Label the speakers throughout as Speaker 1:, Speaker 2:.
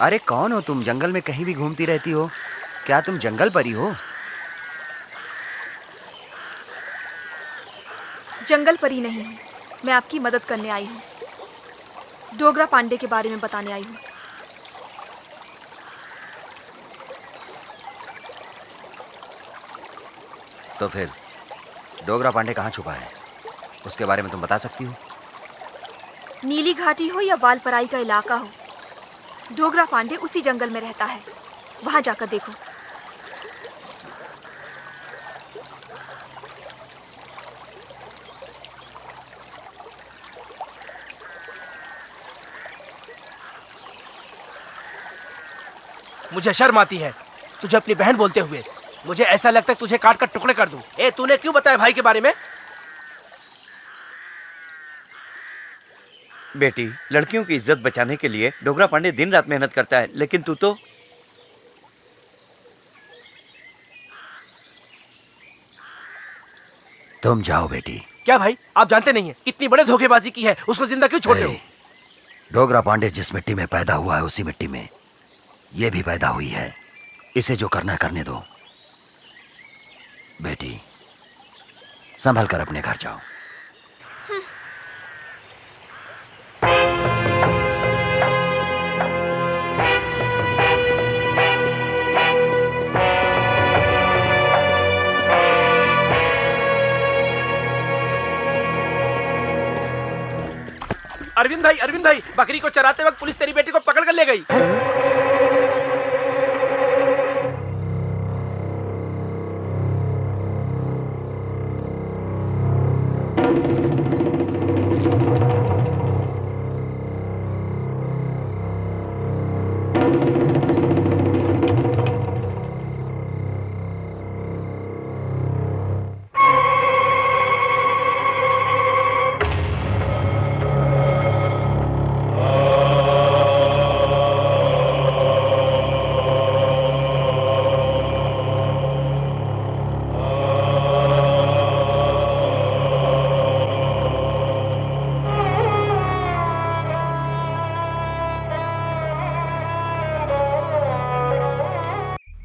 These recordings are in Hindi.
Speaker 1: अरे कौन हो तुम? जंगल में कहीं भी घूमती रहती हो। क्या तुम जंगल परी हो?
Speaker 2: जंगल परी नहीं हूँ, मैं आपकी मदद करने आई हूँ। डोगरा पांडे के बारे में बताने आई हूँ।
Speaker 1: तो फिर डोगरा पांडे कहाँ छुपा है, उसके बारे में तुम बता सकती हो?
Speaker 2: नीली घाटी हो या वालपराई का इलाका हो, डोगरा पांडे उसी जंगल में रहता है। वहां जाकर देखो।
Speaker 3: मुझे शर्म आती है तुझे अपनी बहन बोलते हुए। मुझे ऐसा लगता है तुझे काट कर टुकड़े कर दूं। ए, तूने क्यों बताया भाई के बारे में?
Speaker 4: बेटी, लड़कियों की इज्जत बचाने के लिए डोगरा पांडे दिन रात मेहनत करता है, लेकिन तू तो।
Speaker 1: तुम जाओ बेटी।
Speaker 3: क्या भाई, आप जानते नहीं हैं कितनी बड़े धोखेबाजी की है, उसको जिंदा क्यों छोड़ रहे हो?
Speaker 1: डोगरा पांडे जिस मिट्टी में पैदा हुआ है उसी मिट्टी में ये भी पैदा हुई है। इसे जो करना है करने दो। बेटी, संभल कर अपने घर जाओ।
Speaker 3: अरविंद भाई, बकरी को चराते वक्त पुलिस तेरी बेटी को पकड़ कर ले गई।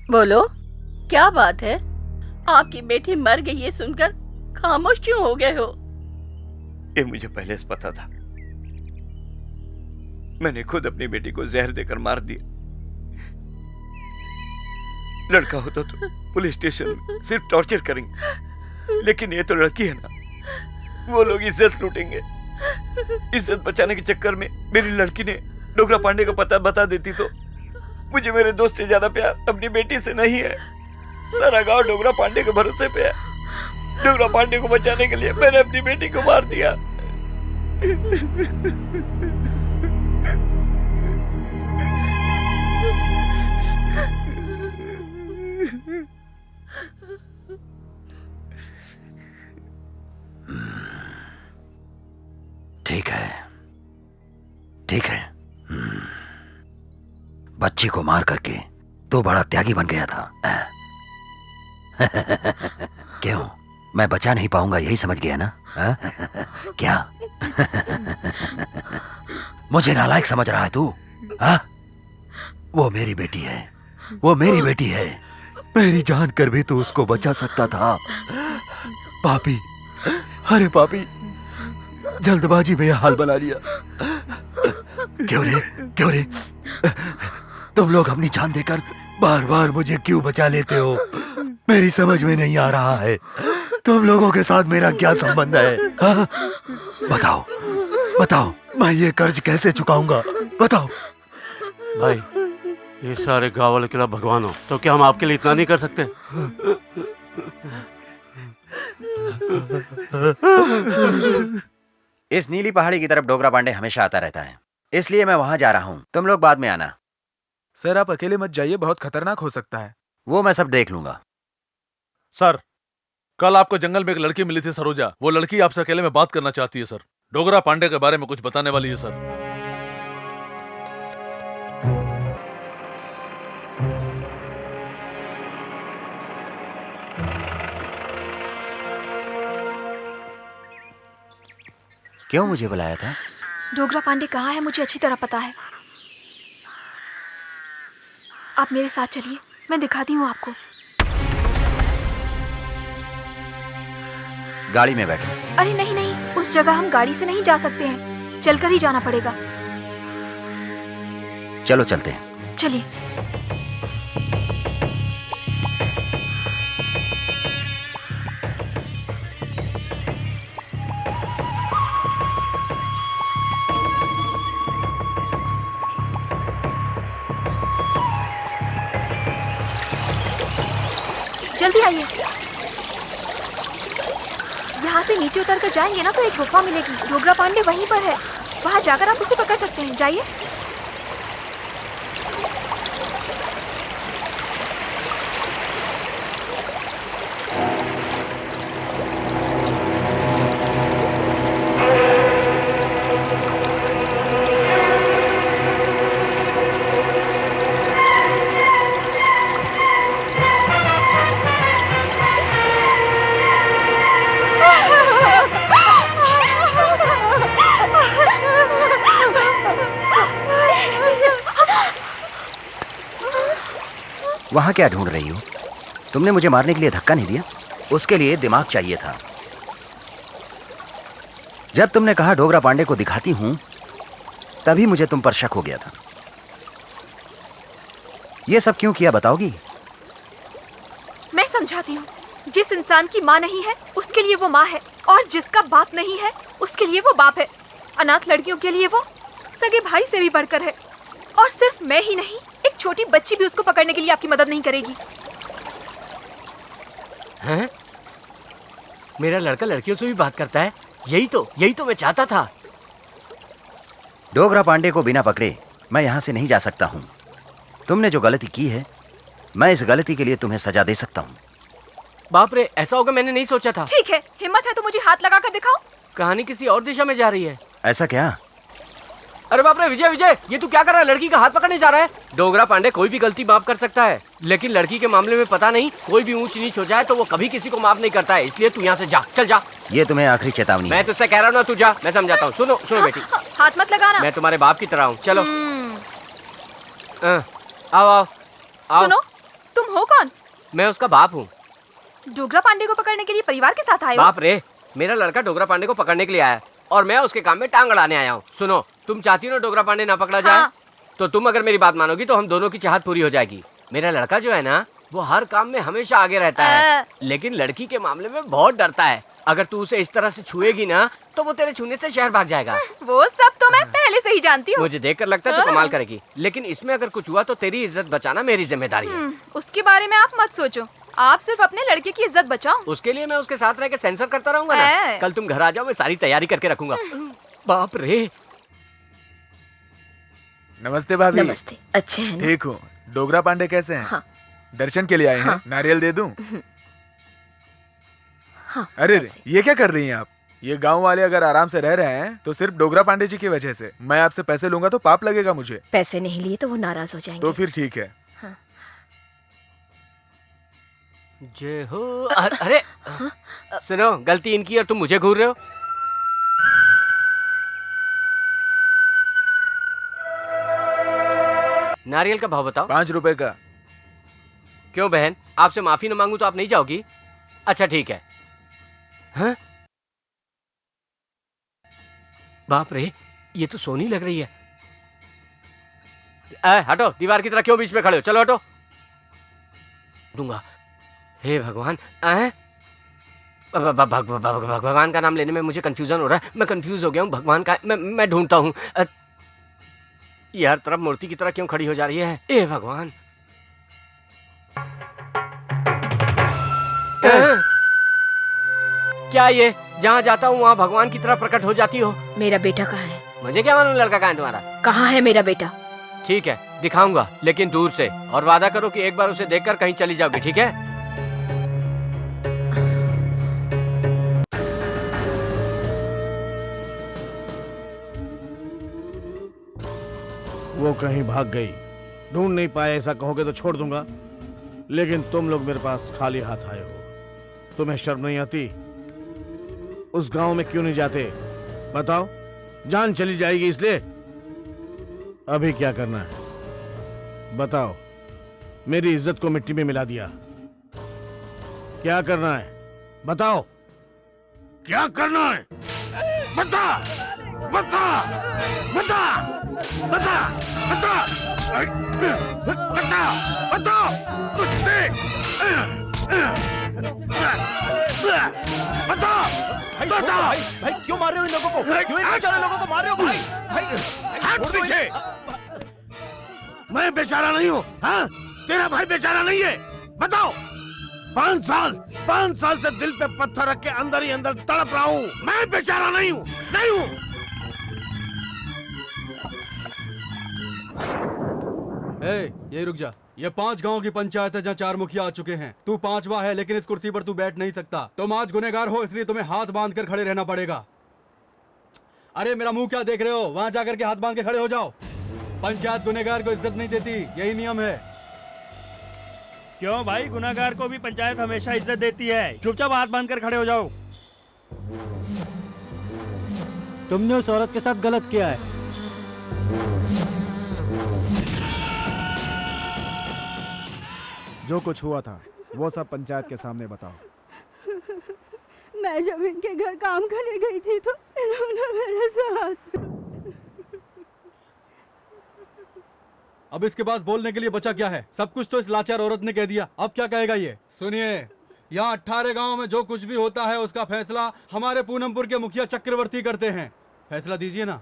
Speaker 5: बोलो, क्या बात है? आपकी बेटी मर गई ये सुनकर खामोश क्यों हो गए हो?
Speaker 4: ये मुझे पहले से पता था। मैंने खुद अपनी बेटी को जहर देकर मार दिया। लड़का होता तो पुलिस स्टेशन में सिर्फ टॉर्चर करेंगे, लेकिन ये तो लड़की है ना, वो लोग इज्जत लूटेंगे। इज्जत बचाने के चक्कर में मेरी लड़की ने डोगरा पांडे का पता बता देती तो मुझे मेरे दोस्त से ज्यादा प्यार अपनी बेटी से नहीं है। सारा गांव डोगरा पांडे के भरोसे पे है। डोगरा पांडे को बचाने के लिए मैंने अपनी बेटी को मार दिया।
Speaker 1: ठीक है, ठीक है। बच्ची को मार करके तो बड़ा त्यागी बन गया था। क्यों, मैं बचा नहीं पाऊंगा यही समझ गया ना? क्या मुझे नालायक समझ रहा है तू? वो मेरी बेटी है, वो मेरी बेटी है। मेरी जान कर भी तू उसको बचा सकता था। पापी, अरे पापी, जल्दबाजी में यह हाल बना लिया। क्यों रे, क्यों रे? तुम लोग अपनी जान देकर बार बार मुझे क्यों बचा लेते हो? मेरी समझ में नहीं आ रहा है तुम लोगों के साथ मेरा क्या संबंध है? बताओ, बताओ, मैं ये कर्ज कैसे चुकाऊंगा? बताओ।
Speaker 6: भाई, ये सारे गांव वाले के भगवान हो, तो क्या हम आपके लिए इतना नहीं कर सकते?
Speaker 1: इस नीली पहाड़ी की तरफ डोगरा पांडे हमेशा आता रहता है, इसलिए मैं वहां जा रहा हूं। तुम लोग बाद में आना।
Speaker 7: सर, आप अकेले मत जाइए, बहुत खतरनाक हो सकता है।
Speaker 1: वो मैं सब देख लूंगा।
Speaker 8: सर, कल आपको जंगल में एक लड़की मिली थी, सरोजा। वो लड़की आपसे अकेले में बात करना चाहती है सर। डोगरा पांडे के बारे में कुछ बताने वाली है सर।
Speaker 1: क्यों मुझे बुलाया था?
Speaker 2: डोगरा पांडे कहाँ है मुझे अच्छी तरह पता है। आप मेरे साथ चलिए, मैं दिखाती हूँ आपको।
Speaker 1: गाड़ी में बैठो।
Speaker 2: अरे नहीं नहीं, उस जगह हम गाड़ी से नहीं जा सकते हैं, चलकर ही जाना पड़ेगा।
Speaker 1: चलो चलते हैं।
Speaker 2: चलिए। जल्दी आइए। यहाँ से नीचे उतर कर जाएंगे ना तो एक गुफा मिलेगी। डोगरा पांडे वहीं पर है, वहाँ जाकर आप उसे पकड़ सकते हैं। जाइए।
Speaker 1: वहां क्या ढूंढ रही हो? तुमने मुझे मारने के लिए धक्का नहीं दिया? उसके लिए दिमाग चाहिए था। जब तुमने कहा डोगरा पांडे को दिखाती हूं, तभी मुझे तुम पर शक हो गया था। यह सब क्यों किया बताओगी?
Speaker 2: मैं समझाती हूँ। जिस इंसान की माँ नहीं है उसके लिए वो माँ है, और जिसका बाप नहीं है उसके लिए वो बाप है। अनाथ लड़कियों के लिए वो सगे भाई से भी बढ़कर है। और सिर्फ मैं ही नहीं, एक छोटी बच्ची भी उसको पकड़ने के लिए आपकी मदद नहीं करेगी।
Speaker 3: हैं? मेरा लड़का लड़कियों से भी बात करता है? यही तो मैं चाहता था।
Speaker 1: डोगरा पांडे को बिना पकड़े मैं यहां से नहीं जा सकता हूं। तुमने जो गलती की है, मैं इस गलती के लिए तुम्हें सजा दे सकता हूं।
Speaker 3: बाप रे, ऐसा होगा मैंने नहीं सोचा था।
Speaker 2: ठीक है, हिम्मत है तो मुझे हाथ लगाकर दिखाओ।
Speaker 3: कहानी किसी और दिशा में जा रही है।
Speaker 1: ऐसा क्या?
Speaker 3: अरे बाप रे, विजय विजय, ये तू क्या कर रहा है? लड़की का हाथ पकड़ने जा रहा है? डोगरा पांडे कोई भी गलती माफ कर सकता है, लेकिन लड़की के मामले में पता नहीं, कोई भी ऊंच नीच हो जाए तो वो कभी किसी को माफ नहीं करता है। इसलिए तू यहाँ से जा, चल जा।
Speaker 1: ये तुम्हें आखिरी चेतावनी है।
Speaker 3: मैं तुझसे कह रहा हूँ ना, तू जा, मैं समझाता हूँ। सुनो सुनो बेटी,
Speaker 2: हाथ मत लगाना।
Speaker 3: मैं तुम्हारे बाप की तरह हूँ। चलो आओ आओ आओ।
Speaker 2: सुनो, तुम हो कौन?
Speaker 3: मैं उसका बाप हूँ।
Speaker 2: डोगरा पांडे को पकड़ने के लिए परिवार के साथ आए हो?
Speaker 3: बाप रे, मेरा लड़का डोगरा पांडे को पकड़ने के लिए आया है और मैं उसके काम में टांग अड़ाने आया हूँ। सुनो, तुम चाहती हो ना डोगरा पांडे ना पकड़ा जाए?
Speaker 2: हाँ।
Speaker 3: तो तुम अगर मेरी बात मानोगी तो हम दोनों की चाहत पूरी हो जाएगी। मेरा लड़का जो है ना, वो हर काम में हमेशा आगे रहता है, लेकिन लड़की के मामले में बहुत डरता है। अगर तू उसे इस तरह से छुएगी ना तो वो तेरे छूने से शहर भाग जाएगा।
Speaker 2: वो सब तो मैं पहले से ही जानती हूँ।
Speaker 3: मुझे देखकर लगता है तू कमाल करेगी, लेकिन इसमें अगर कुछ हुआ तो तेरी इज्जत बचाना मेरी जिम्मेदारी है।
Speaker 2: उसके बारे में आप मत सोचो, आप सिर्फ अपने लड़के की इज्जत बचाओ।
Speaker 3: उसके लिए मैं उसके साथ रह के सेंसर करता रहूंगा ना। कल तुम घर आ जाओ, मैं सारी तैयारी करके रखूंगा। बाप रे।
Speaker 7: नमस्ते भाभी।
Speaker 5: नमस्ते। अच्छे हैं ना?
Speaker 7: ठीक हूँ। डोगरा पांडे कैसे हैं?
Speaker 5: हाँ।
Speaker 7: दर्शन के लिए आए हैं?
Speaker 5: हाँ।
Speaker 7: नारियल दे दूं?
Speaker 5: हाँ।
Speaker 7: अरे
Speaker 5: ऐसे।
Speaker 7: ये क्या कर रही हैं आप? ये गांव वाले अगर आराम से रह रहे हैं तो सिर्फ डोगरा पांडे जी की वजह से। मैं आपसे पैसे लूंगा तो पाप लगेगा मुझे।
Speaker 5: पैसे नहीं लिए तो वो नाराज हो जाएंगे।
Speaker 7: तो फिर ठीक है।
Speaker 3: जय हो। अरे सुनो, गलती इनकी और तुम मुझे घूर रहे हो। नारियल का भाव बताओ।
Speaker 7: 5 रुपए का।
Speaker 3: क्यों बहन, आपसे माफी न मांगू तो आप नहीं जाओगी? अच्छा ठीक है। हाँ? बाप रे, ये तो सोनी लग रही है। हटो, दीवार की तरह क्यों बीच में खड़े हो? चलो हटो। दूंगा। हे भगवान, भगवान का नाम लेने में मुझे कंफ्यूजन हो रहा है। मैं कंफ्यूज हो गया हूँ। भगवान का मैं ढूंढता हूँ। ये हर तरफ मूर्ति की तरह क्यों खड़ी हो जा रही है? ए भगवान। क्या ये जहाँ जाता हूँ वहाँ भगवान की तरह प्रकट हो जाती हो?
Speaker 5: मेरा बेटा कहाँ है?
Speaker 3: मुझे क्या मालूम लड़का कहाँ है तुम्हारा?
Speaker 5: कहाँ है मेरा बेटा?
Speaker 3: ठीक है, दिखाऊंगा, लेकिन दूर से, और वादा करो कि एक बार उसे देखकर कहीं चली जाओगी, ठीक है?
Speaker 9: वो कहीं भाग गई, ढूंढ नहीं पाए ऐसा कहोगे तो छोड़ दूंगा, लेकिन तुम लोग मेरे पास खाली हाथ आए हो। तुम्हें शर्म नहीं आती? उस गांव में क्यों नहीं जाते? बताओ, जान चली जाएगी इसलिए? अभी क्या करना है बताओ? मेरी इज्जत को मिट्टी में मिला दिया, क्या करना है बताओ? क्या करना है बता बता बता बता बता बता बता कुत्ते बता बता।
Speaker 10: भाई क्यों मार रहे हो इन लोगों को? क्यों इन बेचारे लोगों को मार रहे हो भाई?
Speaker 9: हट पीछे। मैं बेचारा नहीं हूँ, हाँ? तेरा भाई बेचारा नहीं है, बताओ? 5 साल से दिल पे पत्थर रख के अंदर ही अंदर तड़प रहा हूँ। मैं बेचारा नहीं हूँ, नहीं हूँ।
Speaker 10: यही रुक जा। ये 5 गांव की पंचायत है जहाँ 4 मुखिया आ चुके हैं। तू 5वां है, लेकिन इस कुर्सी पर तू बैठ नहीं सकता। तुम आज गुनहगार हो, इसलिए तुम्हें हाथ बांध कर खड़े रहना पड़ेगा। अरे मेरा मुंह क्या देख रहे हो? वहां जाकर के हाथ बांध के खड़े हो जाओ। पंचायत गुनहगार को इज्जत नहीं देती, यही नियम है।
Speaker 11: क्यों भाई? गुनहगार को भी पंचायत हमेशा इज्जत देती है। चुपचाप हाथ बांध कर खड़े हो जाओ।
Speaker 10: तुमने उस औरत के साथ गलत किया है।
Speaker 12: जो कुछ हुआ था वो सब पंचायत के सामने बताओ।
Speaker 5: मैं जब इनके घर काम करने गई थी तो इन्होंने मेरे साथ।
Speaker 10: अब इसके पास बोलने के लिए बचा क्या है? सब कुछ तो इस लाचार औरत ने कह दिया। अब क्या कहेगा ये? सुनिए, यहाँ 18 गांव में जो कुछ भी होता है उसका फैसला हमारे पूनमपुर के मुखिया चक्रवर्ती करते हैं। फैसला दीजिए ना।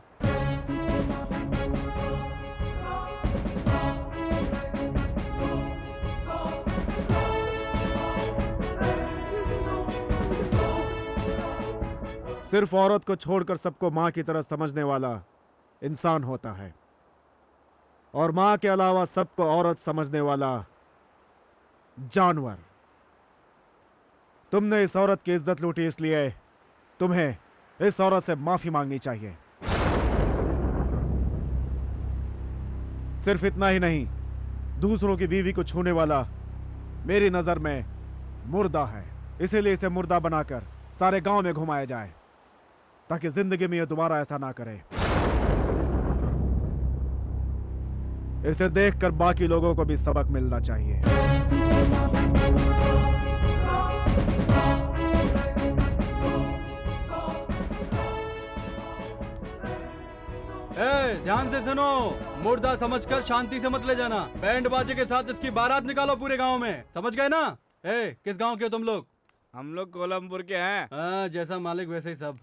Speaker 12: सिर्फ औरत को छोड़कर सबको माँ की तरह समझने वाला इंसान होता है, और माँ के अलावा सबको औरत समझने वाला जानवर। तुमने इस औरत की इज्जत लूटी, इसलिए तुम्हें इस औरत से माफी मांगनी चाहिए। सिर्फ इतना ही नहीं, दूसरों की बीवी को छूने वाला मेरी नजर में मुर्दा है, इसीलिए इसे मुर्दा बनाकर सारे गांव में घुमाया जाए, ताकि जिंदगी में ये दोबारा ऐसा ना करे। इसे देखकर बाकी लोगों को भी सबक मिलना चाहिए।
Speaker 10: ध्यान से सुनो, मुर्दा समझकर शांति से मत ले जाना। बैंड बाजे के साथ इसकी बारात निकालो पूरे गांव में, समझ गए ना? किस गांव के हो तुम लोग?
Speaker 11: हम लोग कोलमपुर के हैं।
Speaker 10: जैसा मालिक वैसे ही सब।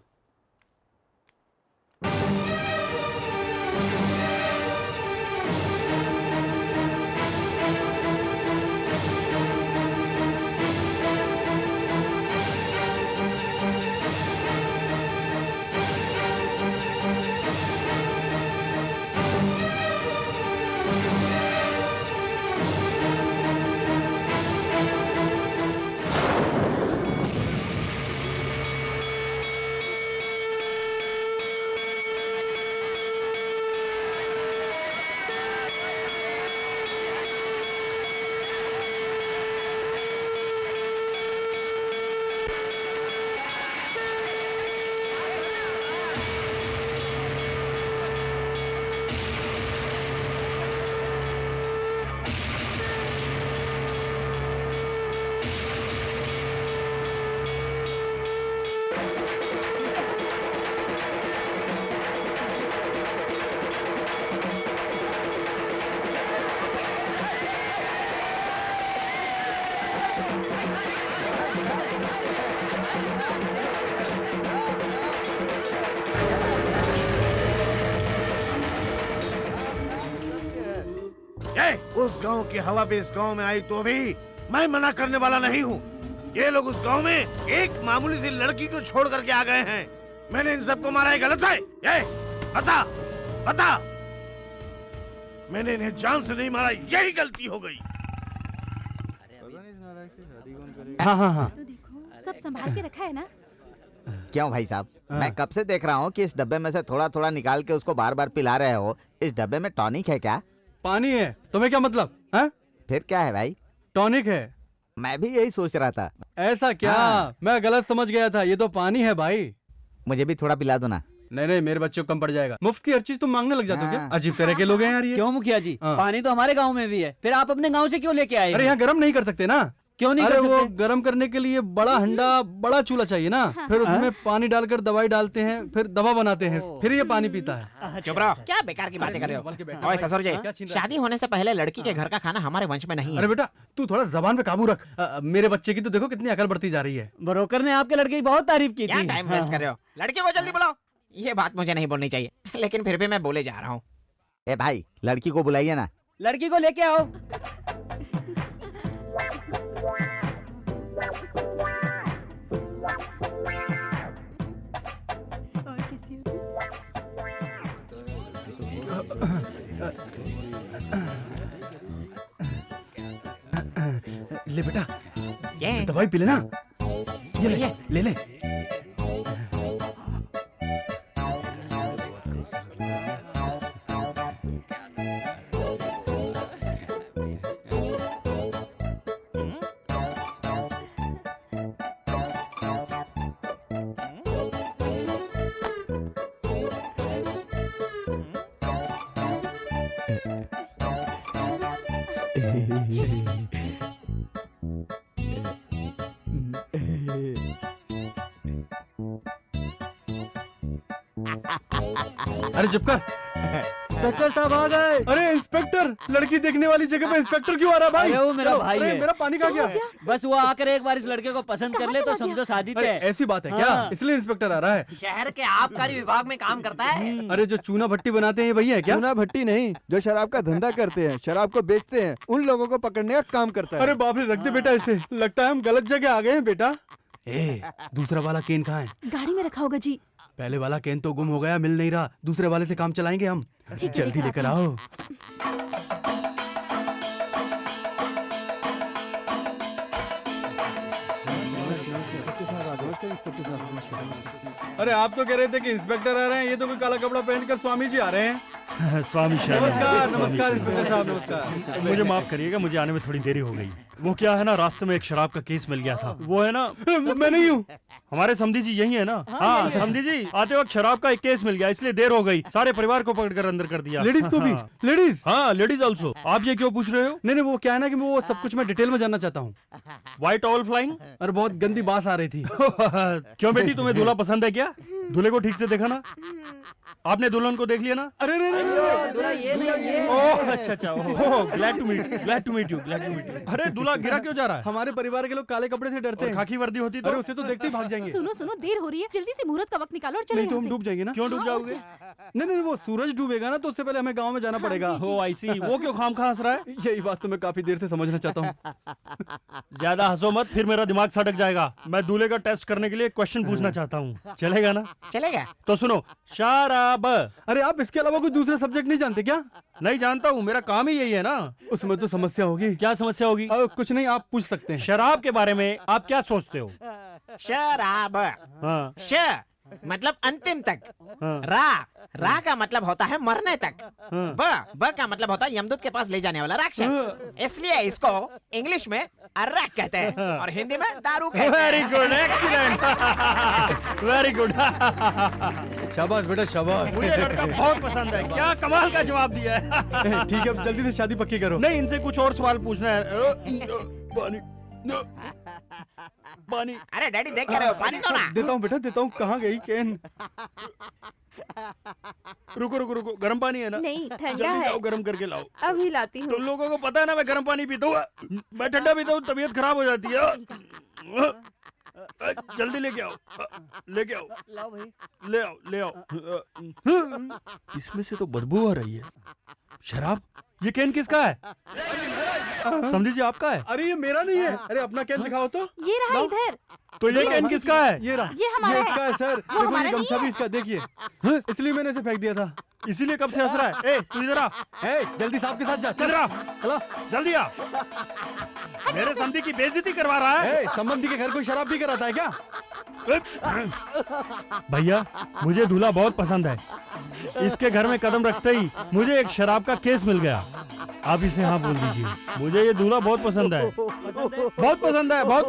Speaker 9: उस गांव की हवा भी इस गांव में आई तो भी मैं मना करने वाला नहीं हूँ। ये लोग उस गांव में एक मामूली सी लड़की को छोड़ करके आ गए हैं। मैंने इन सबको मारा है, गलत है? ये बता बता। मैंने इन्हें जान से नहीं मारा, यही गलती हो गई।
Speaker 10: हाँ हाँ हाँ,
Speaker 5: सब संभाल के रखा है ना?
Speaker 13: क्यों भाई साहब, मैं कब से देख रहा हूँ कि इस डब्बे में से थोड़ा थोड़ा निकाल के उसको बार बार पिला रहे हो। इस डब्बे में टॉनिक है क्या?
Speaker 10: पानी है। तुम्हें क्या मतलब है?
Speaker 13: फिर क्या है भाई?
Speaker 10: टॉनिक है।
Speaker 13: मैं भी यही सोच रहा था।
Speaker 10: ऐसा क्या? मैं गलत समझ गया था, ये तो पानी है भाई।
Speaker 13: मुझे भी थोड़ा पिला दो ना।
Speaker 10: नहीं नहीं, मेरे बच्चे को कम पड़ जाएगा। मुफ्त की हर चीज तुम मांगने लग जाते हो क्या? अजीब तरह के लोग हैं यार ये।
Speaker 14: क्यों मुखिया जी, पानी तो हमारे गांव में भी है, फिर आप अपने गांव से क्यों लेके आए?
Speaker 10: अरे यहाँ गर्म नहीं कर सकते ना?
Speaker 14: क्यों नहीं
Speaker 10: अरे
Speaker 14: कर सकते?
Speaker 10: वो गर्म करने के लिए बड़ा हंडा, बड़ा चूल्हा चाहिए ना। फिर उसमें पानी डालकर दवाई डालते हैं, फिर दवा बनाते हैं, फिर ये पानी पीता है।
Speaker 15: चुप रहो, क्या बेकार की बातें कर रहे हो? ओए ससुर जी, शादी होने से पहले लड़की के घर का खाना हमारे वंश में नहीं है।
Speaker 10: अरे बेटा तू थोड़ा जबान पे काबू रख। मेरे बच्चे की तो देखो कितनी अकल बढ़ती जा रही है।
Speaker 14: ब्रोकर ने आपके लड़के की बहुत तारीफ की
Speaker 15: क्या
Speaker 14: थी।
Speaker 15: टाइम वेस्ट कर रहे हो? लड़की को जल्दी बुलाओ। ये बात मुझे नहीं बोलनी चाहिए, लेकिन फिर भी मैं बोले जा रहा हूँ।
Speaker 13: ए भाई, लड़की को बुलाइए ना।
Speaker 14: लड़की को लेके आओ।
Speaker 10: ले बेटा, दवाई पी लेना। ये ले ले। अरे चुप कर।
Speaker 14: इंस्पेक्टर साहब आ गए।
Speaker 10: अरे इंस्पेक्टर, लड़की देखने वाली जगह पे इंस्पेक्टर क्यों आ रहा है भाई?
Speaker 14: अरे वो मेरा भाई
Speaker 10: अरे
Speaker 14: है।
Speaker 10: मेरा पानी कहाँ गया?
Speaker 14: बस वो आकर एक बार इस लड़के को पसंद कर ले तो समझो शादी
Speaker 10: अरे
Speaker 14: तय।
Speaker 10: ऐसी बात है क्या? इसलिए इंस्पेक्टर आ रहा है।
Speaker 15: शहर के आबकारी विभाग में काम करता है।
Speaker 10: अरे जो चूना भट्टी बनाते हैं ये भैया है क्या?
Speaker 16: चूना भट्टी नहीं, जो शराब का धंधा करते हैं, शराब को बेचते हैं, उन लोगों को पकड़ने का काम करता है।
Speaker 10: अरे बाप रे, रख दे बेटा इसे। लगता है हम गलत जगह आ गए हैं बेटा। ए, दूसरा वाला केन कहाँ है?
Speaker 5: गाड़ी में रखा होगा जी।
Speaker 10: पहले वाला केन तो गुम हो गया, मिल नहीं रहा। दूसरे वाले से काम चलाएंगे हम। जल्दी लेकर आओ। अरे आप तो कह रहे थे कि इंस्पेक्टर आ रहे हैं, ये तो कोई काला कपड़ा पहनकर स्वामी जी आ रहे हैं।
Speaker 11: स्वामी शरण।
Speaker 10: नमस्कार नमस्कार इंस्पेक्टर साहब, नमस्कार।
Speaker 11: मुझे माफ करिएगा, मुझे आने में थोड़ी देरी हो गई। वो क्या है ना, रास्ते में एक शराब का केस मिल गया था। वो है ना,
Speaker 10: मैं नहीं हूँ।
Speaker 11: हमारे समधी जी यही है ना? हाँ समधी जी, आते वक्त शराब का एक केस मिल गया, इसलिए देर हो गई। सारे परिवार को पकड़कर अंदर कर दिया।
Speaker 10: लेडीज को भी? लेडीज?
Speaker 11: हाँ लेडीज ऑल्सो। आप ये क्यों पूछ रहे हो?
Speaker 10: नहीं नहीं, वो क्या है ना कि वो सब कुछ मैं डिटेल में जानना चाहता हूँ।
Speaker 11: White all flying?
Speaker 10: अरे बहुत गंदी बात आ रही थी।
Speaker 11: क्यों बेटी, तुम्हें दूल्हा पसंद है क्या? दूल्हे को ठीक से देखा ना? आपने दुल्हन को देख लिया ना?
Speaker 10: अरे
Speaker 11: ओह अच्छा, ओह ग्लैड टू मीट यू। अरे दूल्हा गिरा क्यों जा रहा है?
Speaker 10: हमारे परिवार के लोग काले कपड़े से डरते हैं।
Speaker 11: खाकी वर्दी होती तो?
Speaker 10: अरे उससे तो देखते ही भाग जाएंगे।
Speaker 5: सुनो सुनो, देर हो रही है, जल्दी से मुहूर्त का वक्त निकालो और चलो।
Speaker 10: नहीं तो हम डूब जाएंगे ना।
Speaker 11: क्यों डूब जाओगे?
Speaker 10: नहीं नहीं, वो सूरज डूबेगा ना तो उससे पहले हमें गांव में जाना पड़ेगा।
Speaker 11: हो आई सी। वो क्यों खामखा हंस रहा है?
Speaker 10: यही बात तो मैं काफी देर से समझना चाहता हूँ।
Speaker 11: ज्यादा हंसो मत, फिर मेरा दिमाग सटक जाएगा। मैं दूल्हे का टेस्ट करने के लिए क्वेश्चन पूछना चाहता हूँ, चलेगा ना?
Speaker 15: चलेगा।
Speaker 11: तो सुनो, शराब।
Speaker 10: अरे आप इसके अलावा कोई दूसरा सब्जेक्ट नहीं जानते क्या?
Speaker 11: नहीं जानता हूँ, मेरा काम ही यही है ना।
Speaker 10: उसमें तो समस्या होगी।
Speaker 11: क्या समस्या होगी?
Speaker 10: कुछ नहीं, आप पूछ सकते हैं।
Speaker 11: शराब के बारे में आप क्या सोचते हो?
Speaker 15: शराब।
Speaker 11: हाँ।
Speaker 15: श मतलब अंतिम तक।
Speaker 11: हाँ।
Speaker 15: रा का मतलब होता है मरने तक। ब का मतलब होता है यमदूत के पास ले जाने वाला राक्षस। इसलिए इसको इंग्लिश में अर्रक कहते हैं और हिंदी में दारू कहते हैं।
Speaker 11: Very good, excellent, very good.
Speaker 10: शाबाश बेटा शाबाश।
Speaker 11: मुझे लड़का बहुत पसंद है। क्या कमाल का जवाब दिया है।
Speaker 10: ठीक है, अब जल्दी से शादी पक्की करो।
Speaker 11: नहीं, इनसे कुछ और सवाल पूछना है। पानी।
Speaker 15: अरे डैडी देख रहे हो, पानी दो ना।
Speaker 10: देता हूँ बेटा, देता हूँ। कहाँ गई केन?
Speaker 11: रुको, गर्म पानी है ना?
Speaker 2: नहीं, ठंडा
Speaker 11: जल्दी
Speaker 2: है।
Speaker 11: जाओ, गर्म करके लाओ।
Speaker 2: अभी लाती हूँ।
Speaker 11: तुम लोगों को पता है ना, मैं गर्म पानी पीता हूँ। मैं ठंडा पीता हूँ, तबीयत खराब हो जाती है। जल्दी लेके आओ।
Speaker 14: लाओ भाई।
Speaker 11: ले आओ। इसमें से तो बदबू आ रही है। शराब? ये केन किसका है? समझी जी आपका है?
Speaker 10: अरे ये मेरा नहीं है। अरे अपना केन दिखाओ तो।
Speaker 5: ये रहा इधर।
Speaker 11: तो ये केन किसका है?
Speaker 10: ये रहा।
Speaker 5: ये हमारा
Speaker 10: ये इसका है सर।
Speaker 5: वो
Speaker 10: देखो
Speaker 5: हमारा
Speaker 10: ये
Speaker 5: नहीं
Speaker 10: गमछा भी
Speaker 5: है।
Speaker 10: इसका, देखिए। इसलिए मैंने इसे फेंक दिया था।
Speaker 11: इसीलिए कब से हंस रहा है? ए तू इधर आ।
Speaker 10: जल्दी साहब के साथ जा।
Speaker 11: इधर आ।
Speaker 10: चलो
Speaker 11: जल्दी आ। मेरे संधि की बेइज्जती करवा रहा है।
Speaker 10: संबंधी के घर कोई शराब भी कराता है क्या?
Speaker 11: भैया, मुझे दूल्हा बहुत पसंद है। इसके घर में कदम रखते ही मुझे एक शराब का केस मिल गया। आप इसे हाँ बोल दीजिए। मुझे ये दूल्हा बहुत पसंद है। बहुत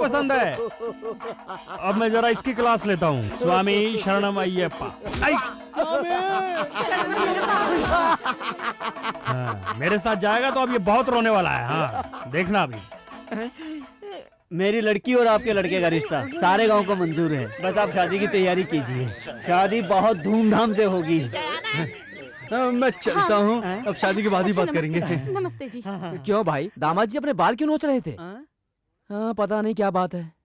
Speaker 11: पसंद है। अब मैं जरा इसकी क्लास लेता हूँ। स्वामी शरणम अय्यप्पा। हाँ, मेरे साथ जाएगा तो अब ये बहुत रोने वाला है। हाँ देखना अभी।
Speaker 14: मेरी लड़की और आपके लड़के का रिश्ता सारे गांव को मंजूर है, बस आप शादी की तैयारी कीजिए। शादी बहुत धूमधाम से होगी।
Speaker 10: मैं चलता हूँ, अब शादी के बाद ही बात करेंगे।
Speaker 17: नमस्ते जी।
Speaker 14: क्यों भाई, दामाद जी अपने बाल क्यों नोच रहे थे?
Speaker 17: पता नहीं क्या बात है।